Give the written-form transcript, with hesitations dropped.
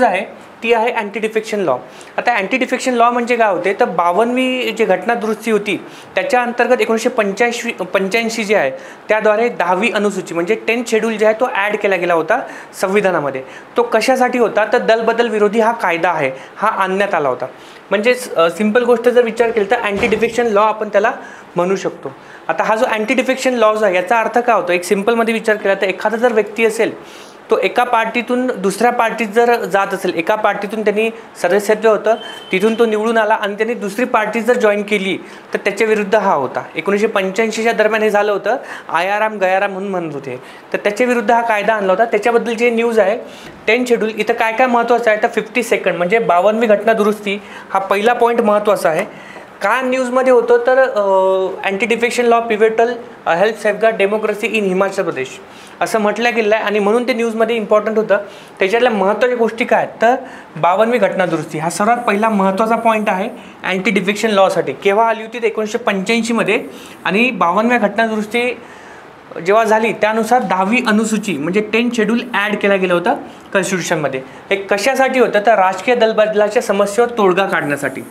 आहे ती आहे अँटी डिफेक्शन लॉ। आता अँटी डिफेक्शन लॉ म्हणजे काय होते तर 52वी जी घटना दुरुस्ती होती त्याच्या अंतर्गत 1985 जे आहे त्याद्वारे 10वी अनुसूची म्हणजे 10th शेड्यूल जे आहे तो ॲड केला गेला होता संविधानामध्ये। तो कशासाठी होता तर दलबदल विरोधी हा कायदा आहे हा आणण्यात आला होता। म्हणजे सिंपल गोष्ट जर विचार केला तर अँटी डिफेक्शन लॉ आपण त्याला म्हणू शकतो। आता हा जो अँटी डिफेक्शन लॉज आहे याचा अर्थ काय होतो, एक सिंपलमध्ये विचार केला तर एखादा जर व्यक्ती असेल तो एका पार्टीतून दुसऱ्या पार्टीत जर जात असेल, एका पार्टीतून त्यांनी सदस्यत्व होतं तिथून तो निवडून आला आणि त्यांनी दुसरी पार्टी जर जॉईन केली तर त्याच्या विरुद्ध हा होता। 1985च्या दरम्यान हे झालं होतं, आयाराम गयाराम म्हणून म्हणत होते, तर त्याच्या विरुद्ध हा कायदा आणला होता। त्याच्याबद्दल जे न्यूज आहे 10th शेड्यूल इथं काय काय महत्त्वाचं आहे तर 50 सेकंड म्हणजे 52वी घटना दुरुस्ती हा पहिला पॉईंट महत्त्वाचा आहे। काय न्यूजमध्ये होतं तर anti defection law pivotal help safeguard democracy in Himachal Pradesh असं म्हटलं गेलं आहे आणि म्हणून ते न्यूजमध्ये इम्पॉर्टंट होतं। त्याच्यातल्या महत्त्वाच्या गोष्टी काय तर 52वी घटना दुरुस्ती हा सर्वात पहिला महत्त्वाचा पॉईंट आहे अँटी डिफेक्शन लॉसाठी। केव्हा आली होती 1985मध्ये आणि 52व्या घटना दुरुस्ती जेव्हा झाली त्यानुसार 10वी अनुसूची म्हणजे 10th शेड्यूल ॲड केला गेलं होतं कॉन्स्टिट्यूशनमध्ये। हे कशासाठी होतं तर राजकीय दलबदलाच्या समस्येवर तोडगा काढण्यासाठी।